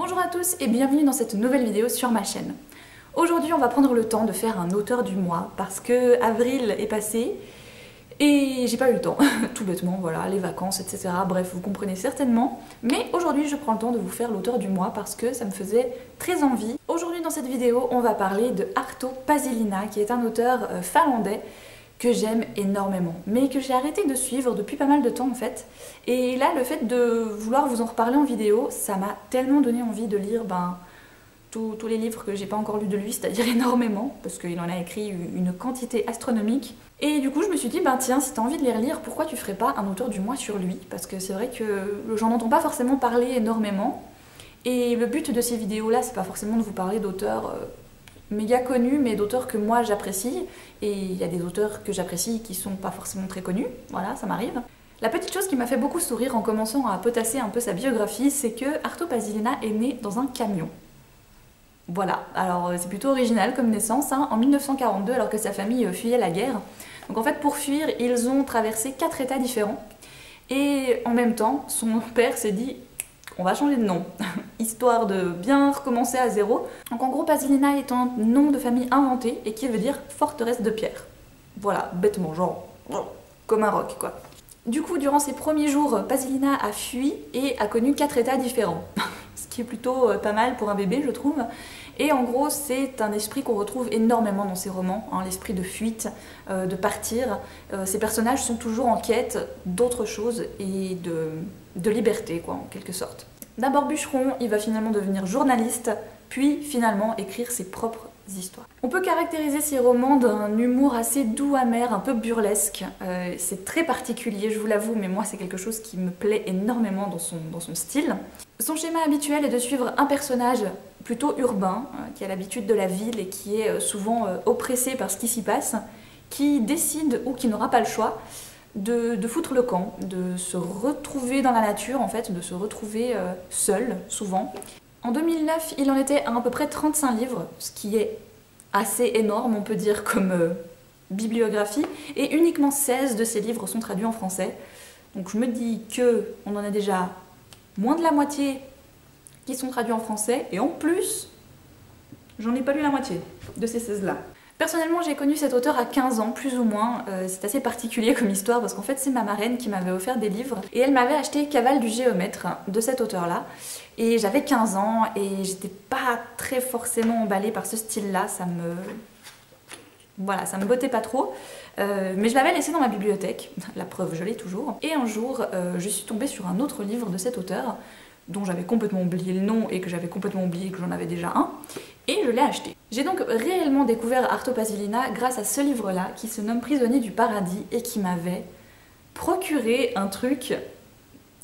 Bonjour à tous et bienvenue dans cette nouvelle vidéo sur ma chaîne. Aujourd'hui on va prendre le temps de faire un auteur du mois parce que avril est passé et j'ai pas eu le temps, tout bêtement, voilà, les vacances, etc. Bref, vous comprenez certainement. Mais aujourd'hui je prends le temps de vous faire l'auteur du mois parce que ça me faisait très envie. Aujourd'hui dans cette vidéo on va parler de Arto Paasilinna qui est un auteur finlandais que j'aime énormément, mais que j'ai arrêté de suivre depuis pas mal de temps en fait. Et là, le fait de vouloir vous en reparler en vidéo, ça m'a tellement donné envie de lire tous les livres que j'ai pas encore lus de lui, c'est-à-dire énormément, parce qu'il en a écrit une quantité astronomique. Et du coup, je me suis dit, tiens, si t'as envie de les relire, pourquoi tu ferais pas un auteur du mois sur lui? Parce que c'est vrai que j'en entends pas forcément parler énormément. Et le but de ces vidéos-là, c'est pas forcément de vous parler d'auteurs méga connus, mais d'auteurs que moi j'apprécie, et il y a des auteurs que j'apprécie qui sont pas forcément très connus, voilà, ça m'arrive. La petite chose qui m'a fait beaucoup sourire en commençant à potasser un peu sa biographie, c'est que Arto Paasilinna est né dans un camion. Voilà, alors c'est plutôt original comme naissance, hein, en 1942, alors que sa famille fuyait la guerre. Donc en fait, pour fuir, ils ont traversé 4 états différents, et en même temps, son père s'est dit on va changer de nom, histoire de bien recommencer à zéro. Donc en gros, Paasilinna est un nom de famille inventé et qui veut dire forteresse de pierre. Voilà, bêtement, genre comme un roc quoi. Du coup, durant ses premiers jours, Paasilinna a fui et a connu 4 états différents. Ce qui est plutôt pas mal pour un bébé, je trouve. Et en gros, c'est un esprit qu'on retrouve énormément dans ses romans, hein, l'esprit de fuite, de partir. Ces personnages sont toujours en quête d'autre chose et de liberté, quoi, en quelque sorte. D'abord bûcheron, il va finalement devenir journaliste, puis finalement écrire ses propres histoires. On peut caractériser ces romans d'un humour assez doux, amer, un peu burlesque. C'est très particulier, je vous l'avoue, mais moi c'est quelque chose qui me plaît énormément dans son style. Son schéma habituel est de suivre un personnage plutôt urbain, qui a l'habitude de la ville et qui est souvent oppressé par ce qui s'y passe, qui décide, ou qui n'aura pas le choix, de foutre le camp, de se retrouver dans la nature en fait, de se retrouver seul, souvent. En 2009, il en était à peu près 35 livres, ce qui est assez énorme, on peut dire, comme bibliographie, et uniquement 16 de ces livres sont traduits en français. Donc je me dis qu'on en a déjà moins de la moitié qui sont traduits en français, et en plus, j'en ai pas lu la moitié de ces 16-là. Personnellement, j'ai connu cet auteur à 15 ans, plus ou moins. C'est assez particulier comme histoire parce qu'en fait, c'est ma marraine qui m'avait offert des livres et elle m'avait acheté Cavale du géomètre de cet auteur-là. Et j'avais 15 ans et j'étais pas très forcément emballée par ce style-là. Voilà, ça me bottait pas trop. Mais je l'avais laissé dans ma bibliothèque, la preuve, je l'ai toujours. Et un jour, je suis tombée sur un autre livre de cet auteur dont j'avais complètement oublié le nom et que j'avais complètement oublié que j'en avais déjà un, et je l'ai acheté. J'ai donc réellement découvert Arto Paasilinna grâce à ce livre-là, qui se nomme Prisonnier du paradis, et qui m'avait procuré un truc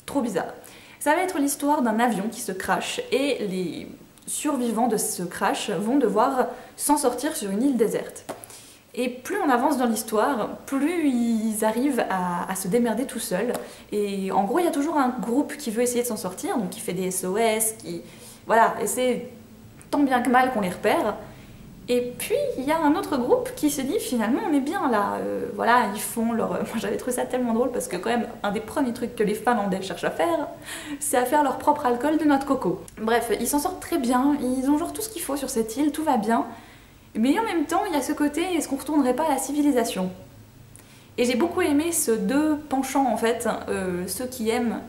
trop bizarre. Ça va être l'histoire d'un avion qui se crache, et les survivants de ce crash vont devoir s'en sortir sur une île déserte. Et plus on avance dans l'histoire, plus ils arrivent à se démerder tout seuls. Et en gros, il y a toujours un groupe qui veut essayer de s'en sortir, donc qui fait des SOS, qui... Voilà, et c'est tant bien que mal qu'on les repère. Et puis, il y a un autre groupe qui se dit, finalement, on est bien là. Voilà, ils font leur... Moi, j'avais trouvé ça tellement drôle, parce que quand même, un des premiers trucs que les Finlandais cherchent à faire, c'est à faire leur propre alcool de noix de coco. Bref, ils s'en sortent très bien, ils ont genre tout ce qu'il faut sur cette île, tout va bien. Mais en même temps, il y a ce côté, est-ce qu'on ne retournerait pas à la civilisation? Et j'ai beaucoup aimé ce deux penchants en fait, ceux qui aiment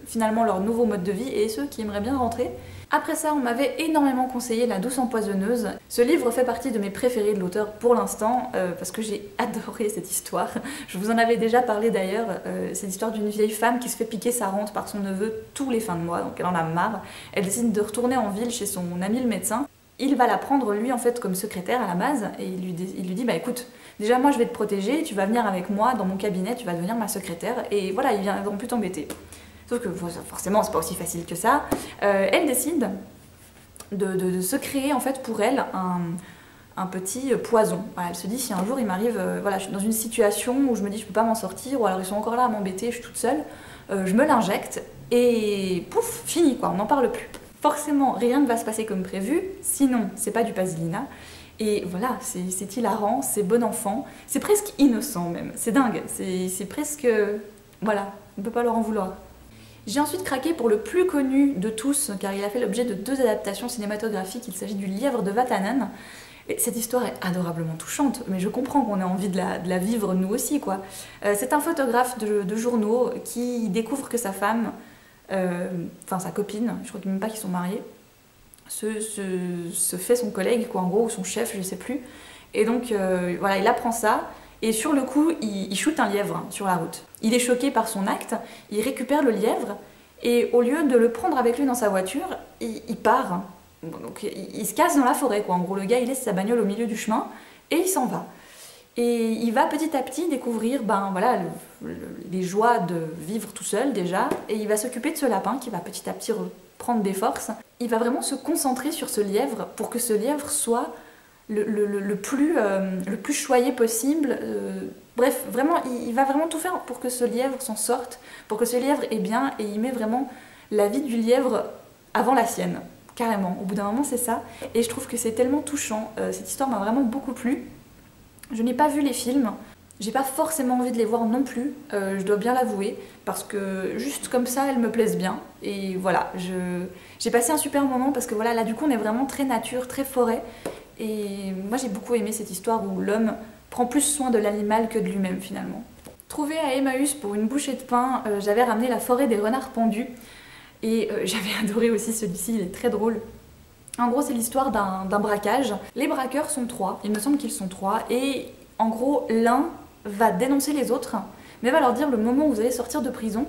finalement leur nouveau mode de vie et ceux qui aimeraient bien rentrer. Après ça, on m'avait énormément conseillé La Douce Empoisonneuse. Ce livre fait partie de mes préférés de l'auteur pour l'instant, parce que j'ai adoré cette histoire. Je vous en avais déjà parlé d'ailleurs, c'est l'histoire d'une vieille femme qui se fait piquer sa rente par son neveu tous les fins de mois, donc elle en a marre. Elle décide de retourner en ville chez son ami le médecin. Il va la prendre lui en fait comme secrétaire à la base et il lui dit bah écoute, déjà moi je vais te protéger, tu vas venir avec moi dans mon cabinet, tu vas devenir ma secrétaire et voilà, ils viendront plus t'embêter. Sauf que forcément c'est pas aussi facile que ça. Elle décide de se créer en fait pour elle un petit poison. Voilà, elle se dit si un jour il m'arrive, voilà, je suis dans une situation où je me dis je peux pas m'en sortir ou alors ils sont encore là à m'embêter, je suis toute seule, je me l'injecte et pouf, fini quoi, on n'en parle plus. Forcément, rien ne va se passer comme prévu, sinon c'est pas du Paasilinna. Et voilà, c'est hilarant, c'est bon enfant, c'est presque innocent même, c'est dingue, c'est presque... Voilà, on peut pas leur en vouloir. J'ai ensuite craqué pour le plus connu de tous, car il a fait l'objet de 2 adaptations cinématographiques. Il s'agit du Lièvre de Vatanen. Et cette histoire est adorablement touchante, mais je comprends qu'on ait envie de la vivre nous aussi, quoi. C'est un photographe de journaux qui découvre que sa femme, enfin sa copine, je crois même pas qu'ils sont mariés, se fait son collègue, quoi, en gros, ou son chef, je sais plus. Et donc, voilà, il apprend ça, et sur le coup, il shoot un lièvre hein, sur la route. Il est choqué par son acte, il récupère le lièvre, et au lieu de le prendre avec lui dans sa voiture, il part. Bon, donc, il se casse dans la forêt, quoi. En gros, le gars, il laisse sa bagnole au milieu du chemin, et il s'en va. Et il va petit à petit découvrir ben, voilà, les joies de vivre tout seul déjà, et il va s'occuper de ce lapin qui va petit à petit reprendre des forces. Il va vraiment se concentrer sur ce lièvre pour que ce lièvre soit le plus choyé possible. Bref, vraiment, il va vraiment tout faire pour que ce lièvre s'en sorte, pour que ce lièvre ait bien, et il met vraiment la vie du lièvre avant la sienne, carrément. Au bout d'un moment, c'est ça. Et je trouve que c'est tellement touchant. Cette histoire m'a vraiment beaucoup plu. Je n'ai pas vu les films, j'ai pas forcément envie de les voir non plus, je dois bien l'avouer, parce que juste comme ça, elles me plaisent bien. Et voilà, j'ai passé un super moment parce que voilà, là du coup on est vraiment très nature, très forêt. Et moi j'ai beaucoup aimé cette histoire où l'homme prend plus soin de l'animal que de lui-même finalement. Trouvé à Emmaüs pour une bouchée de pain, j'avais ramené La forêt des renards pendus. Et j'avais adoré aussi celui-ci, il est très drôle. En gros, c'est l'histoire d'un braquage. Les braqueurs sont 3, il me semble qu'ils sont 3, et en gros, l'un va dénoncer les autres, mais va leur dire le moment où vous allez sortir de prison,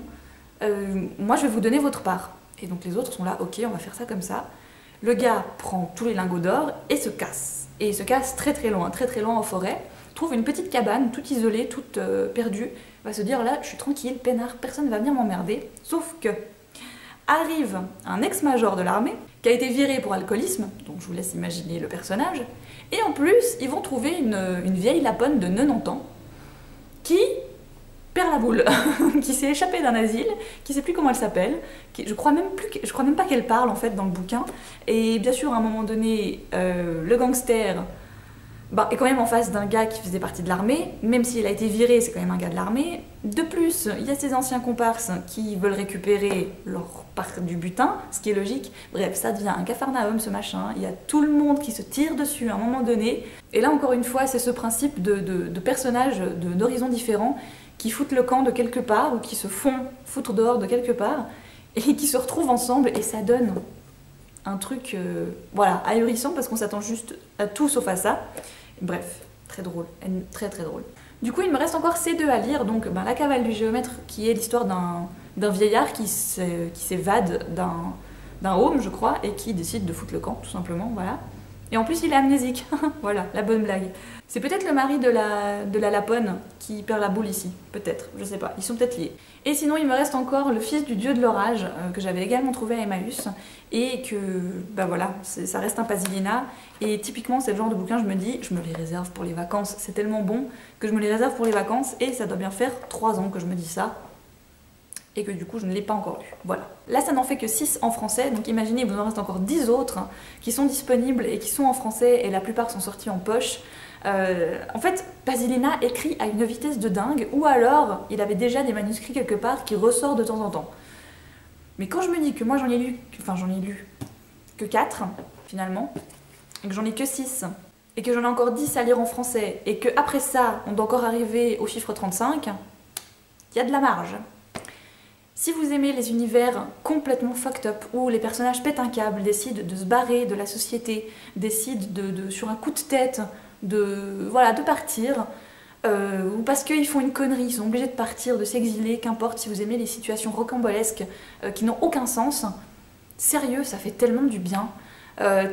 moi je vais vous donner votre part. Et donc les autres sont là, ok, on va faire ça comme ça. Le gars prend tous les lingots d'or et se casse. Et il se casse très très loin en forêt, trouve une petite cabane, toute isolée, toute perdue, va se dire là, je suis tranquille, peinard, personne ne va venir m'emmerder, sauf que arrive un ex-major de l'armée qui a été viré pour alcoolisme, donc je vous laisse imaginer le personnage, et en plus, ils vont trouver une vieille laponne de 90 ans qui perd la boule, qui s'est échappée d'un asile, qui sait plus comment elle s'appelle, je crois même pas qu'elle parle en fait dans le bouquin, et bien sûr à un moment donné, le gangster est quand même en face d'un gars qui faisait partie de l'armée, même s'il a été viré, c'est quand même un gars de l'armée. De plus, il y a ses anciens comparses qui veulent récupérer leur part du butin, ce qui est logique. Bref, ça devient un capharnaüm ce machin, il y a tout le monde qui se tire dessus à un moment donné. Et là encore une fois, c'est ce principe de personnages d'horizons différents qui foutent le camp de quelque part ou qui se font foutre dehors de quelque part et qui se retrouvent ensemble et ça donne un truc voilà, ahurissant parce qu'on s'attend juste à tout sauf à ça. Bref, très drôle, très très drôle. Du coup, il me reste encore ces 2 à lire, donc La cavale du géomètre, qui est l'histoire d'un vieillard qui s'évade d'un home, je crois, et qui décide de foutre le camp, tout simplement, voilà. Et en plus, il est amnésique, voilà, la bonne blague. C'est peut-être le mari de la laponne qui perd la boule ici, peut-être, je sais pas, ils sont peut-être liés. Et sinon, il me reste encore Le fils du dieu de l'orage, que j'avais également trouvé à Emmaüs, et que, voilà, ça reste un Pasilina, et typiquement, c'est le genre de bouquin, je me dis, je me les réserve pour les vacances, c'est tellement bon que je me les réserve pour les vacances, et ça doit bien faire 3 ans que je me dis ça, et que du coup je ne l'ai pas encore lu. Voilà. Là ça n'en fait que 6 en français, donc imaginez, il vous en reste encore 10 autres qui sont disponibles et qui sont en français, et la plupart sont sortis en poche. En fait, Pasilina écrit à une vitesse de dingue, ou alors il avait déjà des manuscrits quelque part qui ressortent de temps en temps. Mais quand je me dis que moi j'en ai lu que 4 finalement, et que j'en ai que 6, et que j'en ai encore 10 à lire en français, et que après ça on doit encore arriver au chiffre 35, il y a de la marge. Si vous aimez les univers complètement fucked up, où les personnages pètent un câble, décident de se barrer de la société, décident sur un coup de tête de partir, ou parce qu'ils font une connerie, ils sont obligés de partir, de s'exiler, qu'importe, si vous aimez les situations rocambolesques qui n'ont aucun sens, sérieux, ça fait tellement du bien.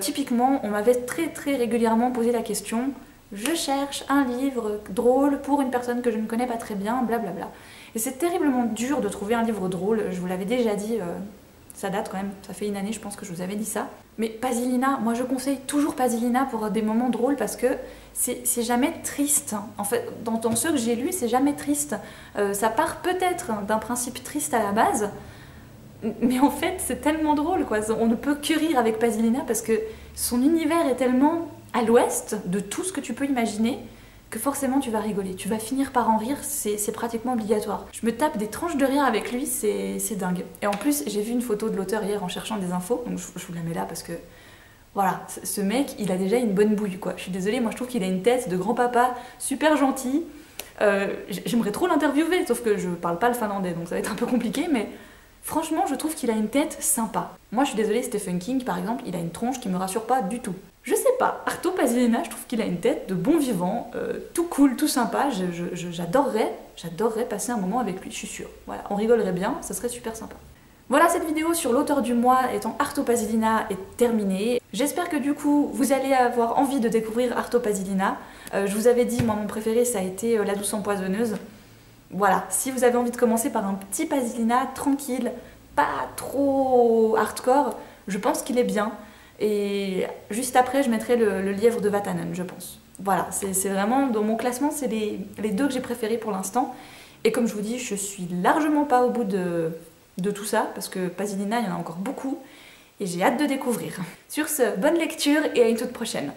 Typiquement, on m'avait très très régulièrement posé la question, je cherche un livre drôle pour une personne que je ne connais pas très bien, blablabla. Et c'est terriblement dur de trouver un livre drôle, je vous l'avais déjà dit, ça date quand même, ça fait 1 année je pense que je vous avais dit ça. Mais Pasilina, moi je conseille toujours Pasilina pour des moments drôles parce que c'est jamais triste. En fait, dans ceux que j'ai lus, c'est jamais triste. Ça part peut-être d'un principe triste à la base, mais en fait c'est tellement drôle quoi. On ne peut que rire avec Pasilina parce que son univers est tellement à l'ouest de tout ce que tu peux imaginer que forcément tu vas rigoler. Tu vas finir par en rire, c'est pratiquement obligatoire. Je me tape des tranches de rire avec lui, c'est dingue. Et en plus, j'ai vu une photo de l'auteur hier en cherchant des infos, donc je vous la mets là parce que voilà, ce mec, il a déjà une bonne bouille quoi. Je suis désolée, moi je trouve qu'il a une tête de grand-papa super gentil. J'aimerais trop l'interviewer, sauf que je parle pas le finlandais, donc ça va être un peu compliqué, mais franchement, je trouve qu'il a une tête sympa. Moi, je suis désolée, Stephen King, par exemple, il a une tronche qui me rassure pas du tout. Je sais pas, Arto Pasilina, je trouve qu'il a une tête de bon vivant, tout cool, tout sympa. J'adorerais passer un moment avec lui, je suis sûre. Voilà, on rigolerait bien, ça serait super sympa. Voilà, cette vidéo sur l'auteur du mois étant Arto Pasilina est terminée. J'espère que du coup, vous allez avoir envie de découvrir Arto Pasilina. Je vous avais dit, moi, mon préféré, ça a été La douce empoisonneuse. Voilà, si vous avez envie de commencer par un petit Pasilina tranquille, pas trop hardcore, je pense qu'il est bien. Et juste après, je mettrai le lièvre de Vatanen, je pense. Voilà, c'est vraiment, dans mon classement, c'est les deux que j'ai préférés pour l'instant. Et comme je vous dis, je suis largement pas au bout de tout ça, parce que Pasilina, il y en a encore beaucoup, et j'ai hâte de découvrir. Sur ce, bonne lecture et à une toute prochaine.